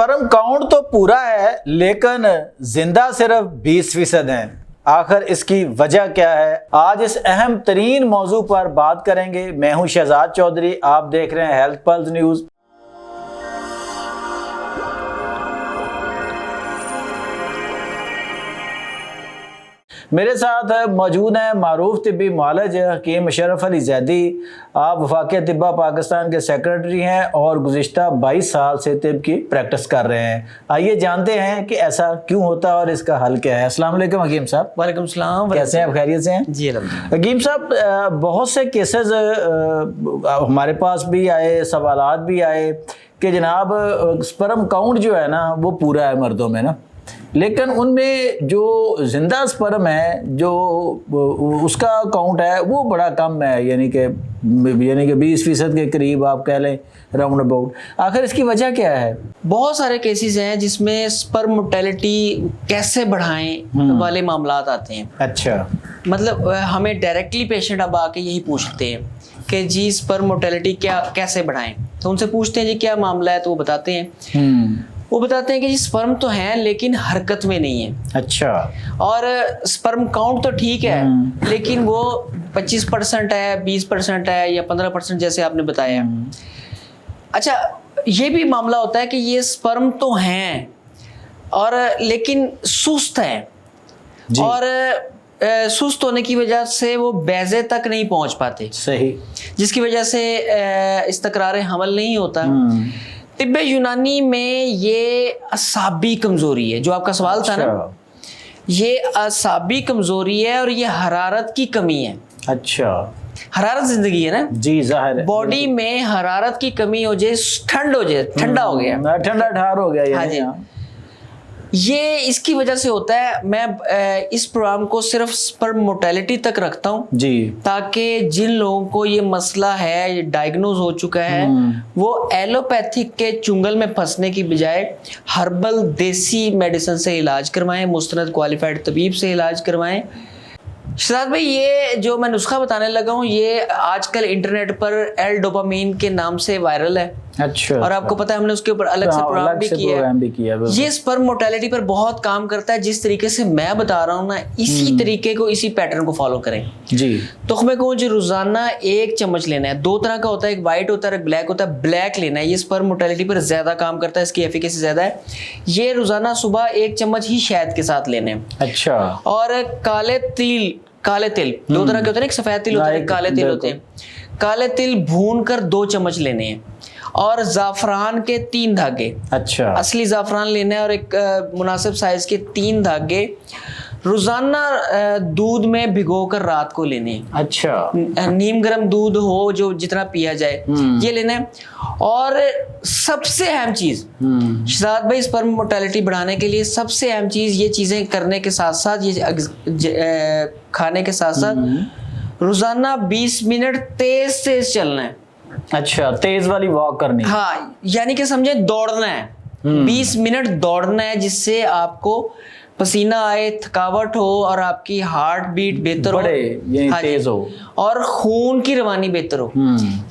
Sperm count तो पूरा है लेकिन जिंदा सिर्फ 20% हैं। आखिर इसकी वजह क्या है, आज इस अहम तरीन मौजू पर बात करेंगे। मैं हूं शहजाद चौधरी, आप देख रहे हैं हेल्थ पल्स न्यूज़। मेरे साथ मौजूद हैं मारूफ तिब्बी मुआलिज हकीम मुशर्रफ अली जैदी। आप वफाकिया तिब्बा पाकिस्तान के सेक्रेटरी हैं और गुज़िश्ता 22 साल से तिब की प्रैक्टिस कर रहे हैं। आइए जानते हैं कि ऐसा क्यों होता है और इसका हल क्या है। अस्सलाम वालेकुम हकीम साहब। वालेकुम सलाम। कैसे हैं आप, खैरियत से हैं? जी अल्हम्दुलिल्लाह। हकीम साहब, बहुत से केसेस हमारे पास भी आए, सवालात भी आए कि जनाब स्पर्म काउंट जो है ना वो पूरा है मर्दों में ना, लेकिन उनमें जो जिंदा स्पर्म है जो उसका काउंट है वो बड़ा कम है, यानी कि 20% के करीब आप कह लें, राउंड अबाउट। आखिर इसकी वजह क्या है? बहुत सारे केसेस हैं जिसमें स्पर्म मोर्टेलिटी कैसे बढ़ाएं वाले मामलात आते हैं। अच्छा, मतलब हमें डायरेक्टली पेशेंट अब आके यही पूछते हैं कि जी स्पर्म मोर्टेलिटी कैसे बढ़ाएं, तो उनसे पूछते हैं जी क्या मामला है, तो वो बताते हैं वो बताते हैं कि जी स्पर्म तो हैं लेकिन हरकत में नहीं है। अच्छा। और स्पर्म काउंट तो ठीक है लेकिन वो 25% है, 20% है या 15% जैसे आपने बताया। अच्छा, ये भी मामला होता है कि ये स्पर्म तो हैं और लेकिन सुस्त हैं और सुस्त होने की वजह से वो बैज़े तक नहीं पहुंच पाते। सही। जिसकी वजह से इस्तकरार हमल नहीं होता। तिब्बे यूनानी में ये असाबी कमजोरी है, जो आपका सवाल था ना, ये असाबी कमजोरी है और ये हरारत की कमी है। अच्छा, हरारत जिंदगी है ना जी, जाहिर है। बॉडी में हरारत की कमी हो जाए, ठंड हो जाए, ठंडा हो गया, ठंडा ठार हो गया। हाँ जी, ये इसकी वजह से होता है। मैं इस प्रोग्राम को सिर्फ स्पर्म मोर्टेलिटी तक रखता हूँ जी, ताकि जिन लोगों को ये मसला है, ये डायग्नोज हो चुका है, वो एलोपैथिक के चुंगल में फंसने की बजाय हर्बल देसी मेडिसिन से इलाज करवाएं, मुस्तनद क्वालिफाइड तबीब से इलाज करवाएं। शहजाद भाई, ये जो मैं नुस्खा बताने लगा हूँ ये आजकल इंटरनेट पर एल डोपामीन के नाम से वायरल है। अच्छा। और आपको पता है हमने उसके ऊपर अलग से प्रोग्राम भी किया है। ये स्पर्म मोर्टेलिटी पर बहुत काम करता है। जिस तरीके से मैं बता रहा हूँ ना, इसी तरीके को, इसी पैटर्न को फॉलो करें जी। तो मैं कहूँ जी रोजाना 1 चम्मच लेना है। 2 तरह का होता है, एक व्हाइट होता है, एक ब्लैक होता है। ब्लैक लेना है, ये स्पर्म मोर्टेलिटी पर ज्यादा काम करता है, इसकी एफिकेसी ज्यादा है। ये रोजाना सुबह 1 चम्मच ही शहद के साथ लेने हैं। अच्छा। और काले तिल 2 तरह के होते हैं, एक सफेद तिल होता है, एक काले तिल होते हैं। काले तिल भून कर 2 चम्मच लेने हैं और जाफरान के 3 धागे। अच्छा। असली जाफरान लेना है और एक मुनासिब साइज के 3 धागे रोजाना दूध में भिगोकर रात को लेने हैं। अच्छा। नीम गर्म दूध हो जो जितना पिया जाए ये लेना है। और सबसे अहम चीज शहजाद भाई, स्पर्म मोर्टेलिटी बढ़ाने के लिए सबसे अहम चीज, ये चीजें करने के साथ साथ, ये खाने के साथ साथ रोजाना 20 मिनट तेज चलना है। अच्छा, तेज वाली वॉक करनी है। हाँ, यानी कि समझे दौड़ना है। 20 मिनट दौड़ना है जिससे आपको पसीना आए, थकावट हो और आपकी हार्ट बीट बेहतर हो, तेज हो और खून की रवानी बेहतर हो।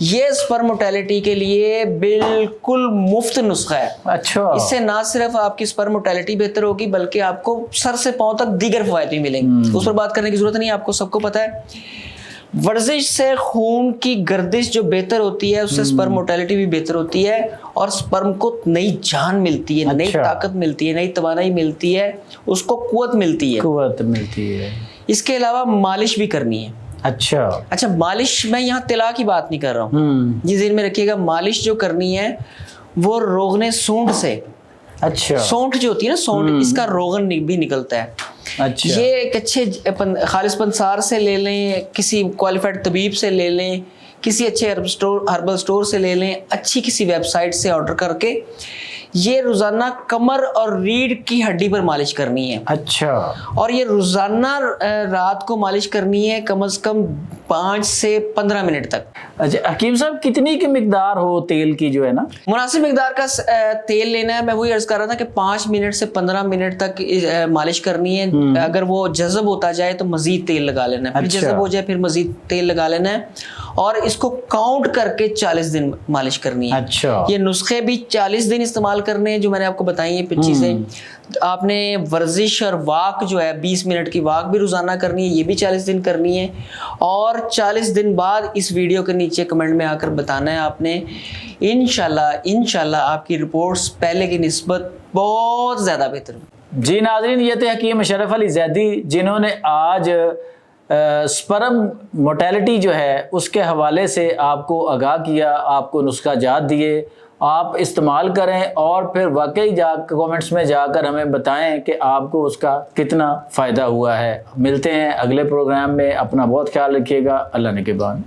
ये स्पर्म मोर्टेलिटी के लिए बिल्कुल मुफ्त नुस्खा है। अच्छा। इससे ना सिर्फ आपकी स्पर्म मोर्टेलिटी बेहतर होगी बल्कि आपको सर से पांव तक दीगर फवायद भी मिलेंगे। उस पर बात करने की जरूरत नहीं है, आपको सबको पता है। वर्जिश से खून की गर्दिश जो बेहतर होती है उससे स्पर्म मोर्टेलिटी भी बेहतर होती है और स्पर्म को नई जान मिलती है। अच्छा। नई ताकत मिलती है, नई तवानाई मिलती है, उसको कुव्वत मिलती है। इसके अलावा मालिश भी करनी है। अच्छा, मालिश, मैं यहाँ तिला की बात नहीं कर रहा हूँ, ये ज़हन में रखिएगा। मालिश जो करनी है वो रोगने सूंड से। अच्छा। सूंठ जो होती है ना, सूंठ, इसका रोगन भी निकलता है। अच्छा। ये एक अच्छे खालिस पंसार से ले लें, किसी क्वालिफाइड तबीब से ले लें, किसी अच्छे हर्बल स्टोर से ले लें, अच्छी किसी वेबसाइट से ऑर्डर करके ये रोजाना कमर और रीढ़ की हड्डी पर मालिश करनी है। अच्छा। और ये रोजाना रात को मालिश करनी है कम से कम 5 سے 15 منٹ تک. اچھا حکیم صاحب, کتنی کی مقدار ہو تیل کی جو ہے نا؟ مناسب مقدار کا تیل لینا ہے. میں وہی عرض کر رہا تھا کہ 5 منٹ سے 15 منٹ تک مالش کرنی ہے. اگر وہ جذب ہوتا جائے تو مزید تیل لگا لینا ہے, پھر جذب ہو جائے پھر مزید تیل لگا لینا ہے, اور اس کو کاؤنٹ کر کے 40 دن مالش کرنی ہے. اچھا, یہ نسخے بھی 40 دن استعمال کرنے ہیں جو میں نے آپ کو بتائی ہیں چیزیں. آپ نے ورزش اور واک جو ہے 20 منٹ کی واک بھی روزانہ کرنی ہے, یہ بھی 40 دن کرنی ہے, اور 40 دن بعد اس ویڈیو کے نیچے کمنٹ میں آ کر بتانا ہے آپ نے. انشاءاللہ آپ کی رپورٹس پہلے کی نسبت بہت زیادہ بہتر ہوئی. جی ناظرین, یہ تھے حکیم اشرف علی زیدی جنہوں نے آج سپرم موٹیلٹی جو ہے اس کے حوالے سے آپ کو آگاہ کیا, آپ کو نسخہ جات دیے, آپ استعمال کریں اور پھر واقعی کومنٹس میں جا کر ہمیں بتائیں کہ آپ کو اس کا کتنا فائدہ ہوا ہے. ملتے ہیں اگلے پروگرام میں, اپنا بہت خیال رکھیے گا. اللہ نگہبان.